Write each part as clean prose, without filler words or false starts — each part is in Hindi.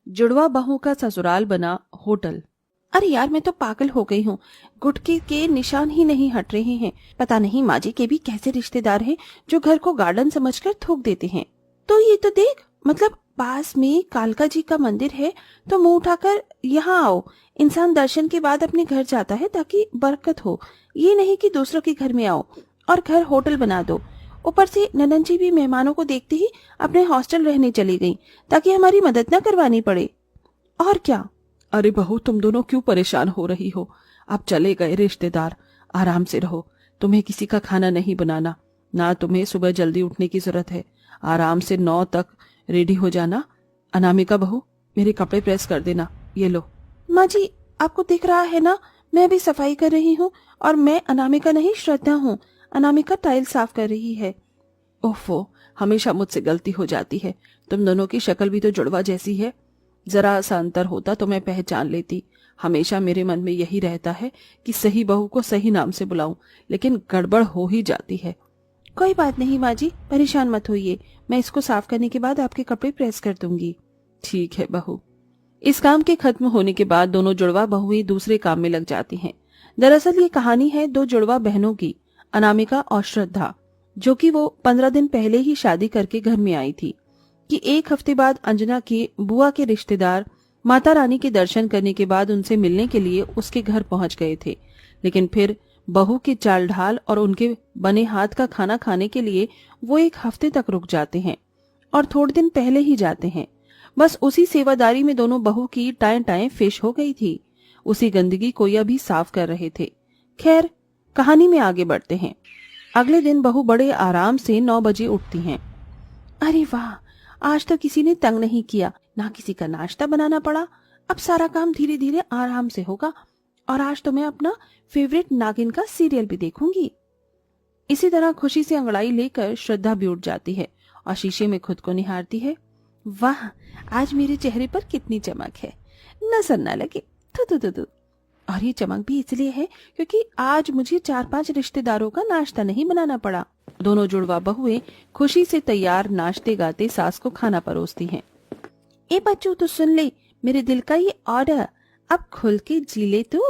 जुड़वा बहू का ससुराल बना होटल। अरे यार, मैं तो पागल हो गई हूँ। गुटके के निशान ही नहीं हट रहे हैं। पता नहीं माँ जी के भी कैसे रिश्तेदार हैं जो घर को गार्डन समझकर थूक देते हैं। तो ये तो देख, मतलब पास में कालका जी का मंदिर है, तो मुंह उठाकर यहाँ आओ। इंसान दर्शन के बाद अपने घर जाता है ताकि बरकत हो, ये नहीं कि दूसरों के घर में आओ और घर होटल बना दो। ऊपर से ननन जी भी मेहमानों को देखते ही अपने हॉस्टल रहने चली गई ताकि हमारी मदद न करवानी पड़े। और क्या। अरे बहू, तुम दोनों क्यों परेशान हो रही हो? अब चले गए रिश्तेदार, आराम से रहो। तुम्हें किसी का खाना नहीं बनाना, ना तुम्हें सुबह जल्दी उठने की जरूरत है। आराम से 9 तक रेडी हो जाना। अनामिका बहू, मेरे कपड़े प्रेस कर देना। ये लो। माँ जी, आपको दिख रहा है ना, मैं भी सफाई कर रही हूँ। और मैं अनामिका नहीं, श्रद्धा हूँ। अनामिका टाइल साफ कर रही है। ओफो, हमेशा मुझसे गलती हो जाती है। तुम दोनों की शक्ल भी तो जुड़वा जैसी है। जरा सा अंतर होता तो मैं पहचान लेती। हमेशा मेरे मन में यही रहता है कि सही बहू को सही नाम से बुलाऊं, लेकिन गड़बड़ हो ही जाती है। कोई बात नहीं माँ जी, परेशान मत होइए। मैं इसको साफ करने के बाद आपके कपड़े प्रेस कर दूंगी। ठीक है बहू। इस काम के खत्म होने के बाद दोनों जुड़वा बहुएं दूसरे काम में लग जाती हैं। दरअसल ये कहानी है दो जुड़वा बहनों की, अनामिका और श्रद्धा, जो कि वो 15 दिन पहले ही शादी करके घर में आई थी, कि एक हफ्ते बाद अंजना के बुआ के रिश्तेदार माता रानी के दर्शन करने के बाद उनसे मिलने के लिए उसके घर पहुंच गए थे। लेकिन फिर बहू की चाल ढाल और उनके बने हाथ का खाना खाने के लिए वो एक हफ्ते तक रुक जाते हैं और थोड़े दिन पहले ही जाते हैं। बस उसी सेवादारी में दोनों बहू की टाएं टाएं फिश हो गई थी। उसी गंदगी को यह भी साफ कर रहे थे। खैर, कहानी में आगे बढ़ते हैं। अगले दिन बहू बड़े आराम से 9 बजे उठती हैं। अरे वाह, आज तो किसी ने तंग नहीं किया, ना किसी का नाश्ता बनाना पड़ा। अब सारा काम धीरे धीरे आराम से होगा और आज तो मैं अपना फेवरेट नागिन का सीरियल भी देखूंगी। इसी तरह खुशी से अंगड़ाई लेकर श्रद्धा भी उठ जाती है और शीशे में खुद को निहारती है। वाह, आज मेरे चेहरे पर कितनी चमक है, नजर न लगे। थू थू थू थू। और ये चमक भी इसलिए है क्योंकि आज मुझे 4-5 रिश्तेदारों का नाश्ता नहीं बनाना पड़ा। दोनों जुड़वा बहुएं खुशी से तैयार नाश्ते गाते सास को खाना परोसती हैं। ए बच्चों, तो सुन ले मेरे दिल का ये ऑर्डर। अब खुल के जी ले तू,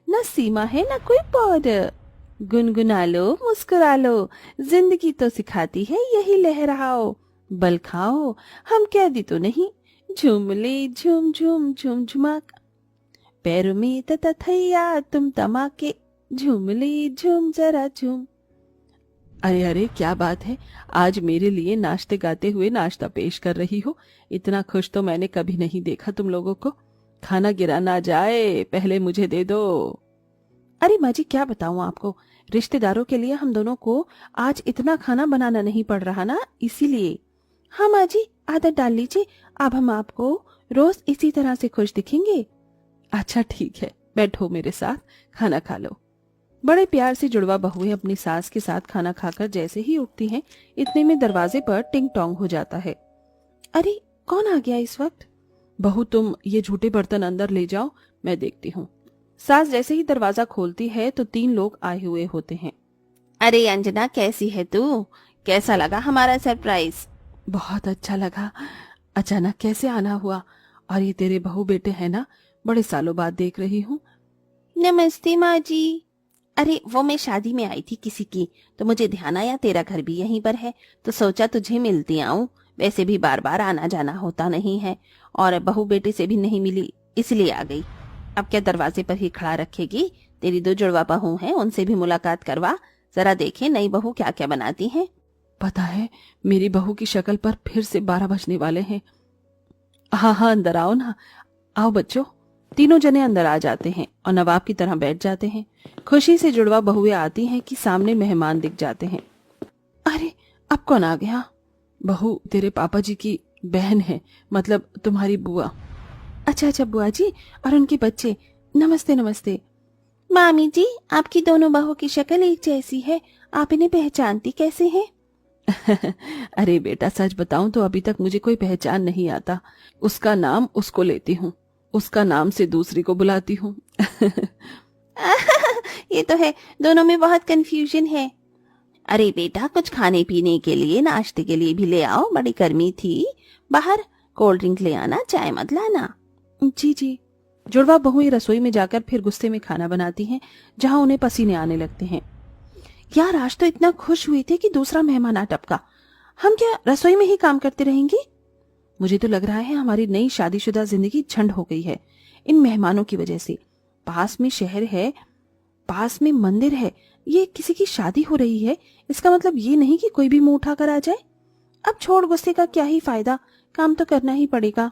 न सीमा है न कोई बॉर्डर। गुनगुना लो, मुस्कुरा लो, जिंदगी तो सिखाती है यही लहराओ। बल खाओ, हम कैदी तो नहीं, झूम ले झूम झूम झूम झुमाक। पैरों में तथा थैया तुम तमाके, झूम ले झूम जरा झूम। अरे अरे, क्या बात है, आज मेरे लिए नाश्ते गाते हुए नाश्ता पेश कर रही हो। इतना खुश तो मैंने कभी नहीं देखा तुम लोगों को। खाना गिरा ना जाए, पहले मुझे दे दो। अरे माँ जी, क्या बताऊं आपको, रिश्तेदारों के लिए हम दोनों को आज इतना खाना बनाना नहीं पड़ रहा ना, इसीलिए। हाँ माँ जी, आदत डाल लीजिए, अब हम आपको रोज इसी तरह से खुश दिखेंगे। अच्छा ठीक है, बैठो मेरे साथ, खाना खा लो। बड़े प्यार से जुड़वा बहुएं अपनी सास के साथ खाना खाकर जैसे ही उठती हैं, इतने में दरवाजे पर टिंग टोंग हो जाता है। अरे, कौन आ गया इस वक्त? बहू, तुम ये झूठे बर्तन अंदर ले जाओ, मैं देखती हूँ। सास जैसे ही दरवाजा खोलती है तो 3 लोग आए हुए होते हैं। अरे अंजना, कैसी है तू? कैसा लगा हमारा सरप्राइज? बहुत अच्छा लगा। अचानक कैसे आना हुआ? और ये तेरे बहू बेटे हैं ना? बड़े सालों बाद देख रही हूँ। नमस्ते माँ जी। अरे वो मैं शादी में आई थी किसी की, तो मुझे ध्यान आया तेरा घर भी यहीं पर है, तो सोचा तुझे मिलती आऊं। वैसे भी बार बार आना जाना होता नहीं है और बहू बेटे से भी नहीं मिली, इसलिए आ गई। अब क्या दरवाजे पर ही खड़ा रखेगी? तेरी 2 जुड़वा बहू हैं, उनसे भी मुलाकात करवा, जरा देखे नई बहू क्या क्या बनाती हैं। पता है, मेरी बहू की शक्ल पर फिर से 12 बजने वाले हैं। हाँ हाँ, अंदर आओ ना। आओ बच्चों। तीनों जने अंदर आ जाते हैं और नवाब की तरह बैठ जाते हैं। खुशी से जुड़वा बहुएं आती हैं कि सामने मेहमान दिख जाते हैं। अरे, अब कौन आ गया? बहू तेरे पापा जी की बहन है, मतलब तुम्हारी बुआ। अच्छा अच्छा, बुआ जी और उनके बच्चे। नमस्ते नमस्ते। मामी जी, आपकी दोनों बहू की शक्ल एक जैसी है, आप इन्हें पहचानती कैसे हैं? अरे बेटा, सच बताऊं तो अभी तक मुझे कोई पहचान नहीं आता। उसका नाम उसको लेती हूँ, उसका नाम से दूसरी को बुलाती हूँ। ये तो है, दोनों में बहुत कंफ्यूजन है। अरे बेटा, कुछ खाने पीने के लिए, नाश्ते के लिए भी ले आओ, बड़ी गर्मी थी बाहर, कोल्ड ड्रिंक ले आना, चाय मत लाना। जी जी। जुड़वा बहुएं रसोई में जाकर फिर गुस्से में खाना बनाती हैं, जहां उन्हें पसीने आने लगते हैं। यार आज तो इतना खुश हुए थे कि दूसरा मेहमान आ टपका। हम क्या रसोई में ही काम करते रहेंगे? मुझे तो लग रहा है हमारी नई शादीशुदा जिंदगी झंड हो गई है इन मेहमानों की वजह से। पास में शहर है, पास में मंदिर है, ये किसी की शादी हो रही है, इसका मतलब ये नहीं कि कोई भी मुंह उठा कर आ जाए। अब छोड़ गुस्से का क्या ही फायदा, काम तो करना ही पड़ेगा।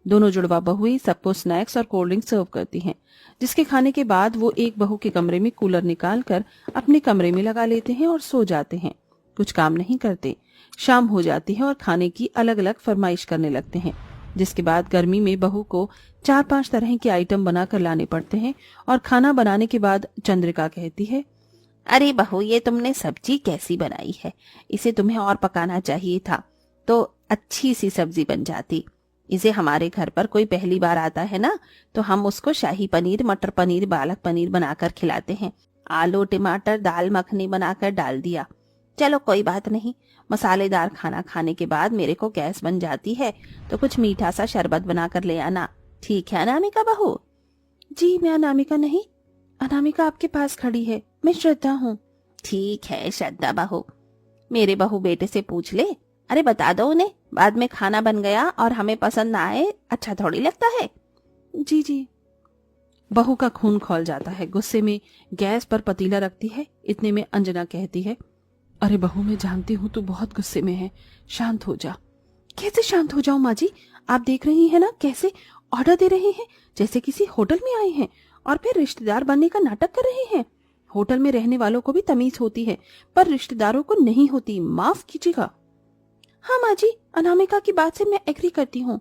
दोनों जुड़वा बहुएं सबको स्नैक्स और कोल्ड ड्रिंक सर्व करती हैं, जिसके खाने के बाद वो एक बहू के कमरे में कूलर निकाल कर अपने कमरे में लगा लेते हैं और सो जाते हैं। कुछ काम नहीं करते। शाम हो जाती है और खाने की अलग अलग फरमाइश करने लगते हैं, जिसके बाद गर्मी में बहू को 4-5 तरह के आइटम बनाकर लाने पड़ते हैं। और खाना बनाने के बाद चंद्रिका कहती है, अरे बहू ये तुमने सब्जी कैसी बनाई है, इसे तुम्हें और पकाना चाहिए था तो अच्छी सी सब्जी बन जाती। इसे हमारे घर पर कोई पहली बार आता है ना, तो हम उसको शाही पनीर, मटर पनीर, पालक पनीर बनाकर खिलाते हैं। आलू टमाटर दाल मखनी बनाकर डाल दिया। चलो कोई बात नहीं, मसालेदार खाना खाने के बाद मेरे को गैस बन जाती है तो कुछ मीठा सा शरबत बनाकर ले आना। ठीक है अनामिका बहू? जी मैं अनामिका नहीं, अनामिका आपके पास खड़ी है, मैं श्रद्धा हूँ। ठीक है श्रद्धा बहू, मेरे बहू बेटे से पूछ ले। अरे बता दो उन्हें, बाद में खाना बन गया और हमें पसंद ना आए अच्छा थोड़ी लगता है। जी जी। बहू का खून खौल जाता है। गुस्से में गैस पर पतीला रखती है। इतने में अंजना कहती है, अरे बहू मैं जानती हूँ तू बहुत गुस्से में है, शांत हो जा। कैसे शांत हो जाऊं माँ जी? आप देख रही हैं ना कैसे ऑर्डर दे रहे हैं, जैसे किसी होटल में आए हैं और फिर रिश्तेदार बनने का नाटक कर रहे हैं। होटल में रहने वालों को भी तमीज होती है पर रिश्तेदारों को नहीं होती, माफ कीजिएगा। हाँ माँ जी, अनामिका की बात से मैं एग्री करती हूँ।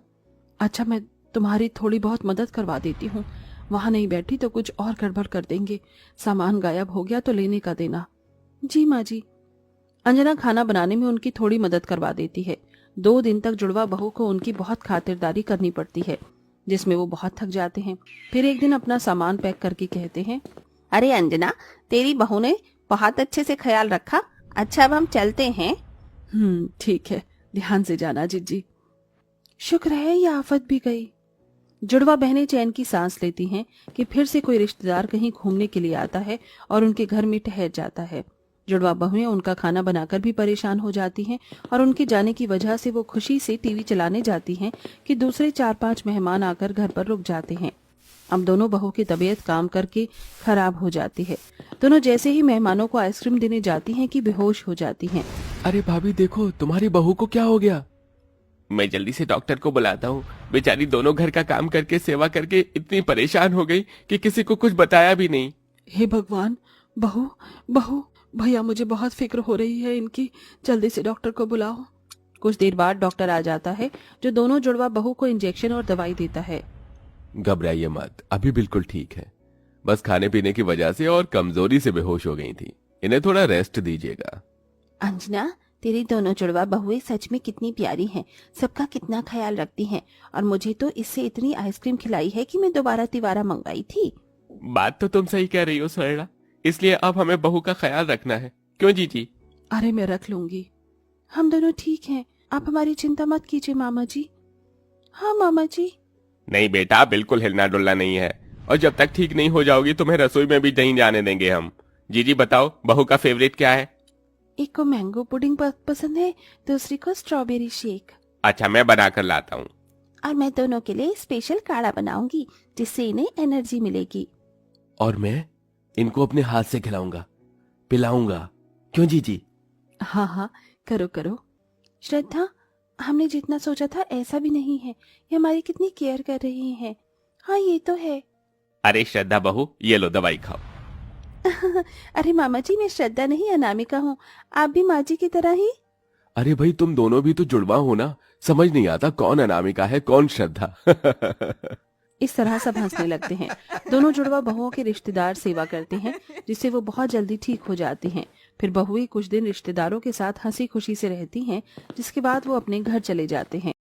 अच्छा मैं तुम्हारी थोड़ी बहुत मदद करवा देती हूँ, वहां नहीं बैठी तो कुछ और गड़बड़ कर देंगे। सामान गायब हो गया तो लेने का देना। जी माँ जी। अंजना खाना बनाने में उनकी थोड़ी मदद करवा देती है। 2 दिन तक जुड़वा बहू को उनकी बहुत खातिरदारी करनी पड़ती है, जिसमें वो बहुत थक जाते हैं। फिर एक दिन अपना सामान पैक करके कहते हैं, अरे अंजना तेरी बहू ने बहुत अच्छे से ख्याल रखा। अच्छा अब हम चलते हैं। ठीक है, ध्यान से जाना जिज्जी। शुक्र है ये आफत भी गई। जुड़वा बहनें चैन की सांस लेती हैं कि फिर से कोई रिश्तेदार कहीं घूमने के लिए आता है और उनके घर में ठहर जाता है। जुड़वा बहुएं उनका खाना बनाकर भी परेशान हो जाती हैं और उनके जाने की वजह से वो खुशी से टीवी चलाने जाती हैं कि दूसरे 4-5 मेहमान आकर घर पर रुक जाते हैं। अब दोनों बहू की तबीयत काम करके खराब हो जाती है। दोनों जैसे ही मेहमानों को आइसक्रीम देने जाती हैं कि बेहोश हो जाती हैं। अरे भाभी देखो तुम्हारी बहू को क्या हो गया। मैं जल्दी से डॉक्टर को बुलाता हूँ। बेचारी दोनों घर का काम करके सेवा करके इतनी परेशान हो गई कि किसी को कुछ बताया भी नहीं। हे भगवान, बहू बहू भैया मुझे बहुत फिक्र हो रही है इनकी, जल्दी से डॉक्टर को बुलाओ। कुछ देर बाद डॉक्टर आ जाता है जो दोनों जुड़वा बहू को इंजेक्शन और दवाई देता है। घबराइए मत, अभी बिल्कुल ठीक है। बस खाने पीने की वजह से और कमजोरी से बेहोश हो गई थी। इन्हें थोड़ा रेस्ट दीजिएगा। अंजना तेरी दोनों जुड़वा बहुएं सच में कितनी प्यारी हैं, सबका कितना ख्याल रखती हैं और मुझे तो इससे इतनी आइसक्रीम खिलाई है कि मैं दोबारा तिवारा मंगाई थी। बात तो तुम सही कह रही हो सरला, इसलिए अब हमें बहू का ख्याल रखना है, क्यों जीजी? अरे मैं रख लूंगी, हम दोनों ठीक हैं, आप हमारी चिंता मत कीजिए मामा जी। हाँ मामा जी। नहीं बेटा, बिल्कुल हिलना डुलना नहीं है, और जब तक ठीक नहीं हो जाओगी तुम्हें रसोई में भी नहीं जाने देंगे हम। जीजी बताओ बहू का फेवरेट क्या है? एक को मैंगो पुडिंग पसंद है, दूसरी को स्ट्रॉबेरी शेक। अच्छा मैं बना कर लाता हूँ। और मैं दोनों के लिए स्पेशल काढ़ा बनाऊंगी जिससे इन्हें एनर्जी मिलेगी। और मैं इनको अपने हाथ से खिलाऊंगा, पिलाऊंगा, क्यों जीजी? हाँ हाँ करो करो। श्रद्धा हमने जितना सोचा था ऐसा भी नहीं है, ये हमारी कितनी केयर कर रही हैं। हाँ ये तो है। अरे श्रद्धा बहू ये लो दवाई खाओ। अरे मामा जी मैं श्रद्धा नहीं अनामिका हूँ, आप भी माँ जी की तरह ही। अरे भाई तुम दोनों भी तो जुड़वा हो ना, समझ नहीं आता कौन अनामिका है कौन श्रद्धा। इस तरह सब हंसने लगते हैं। दोनों जुड़वा बहुओं के रिश्तेदार सेवा करते हैं जिससे वो बहुत जल्दी ठीक हो जाती हैं। फिर बहुएं कुछ दिन रिश्तेदारों के साथ हंसी खुशी से रहती हैं, जिसके बाद वो अपने घर चले जाते हैं।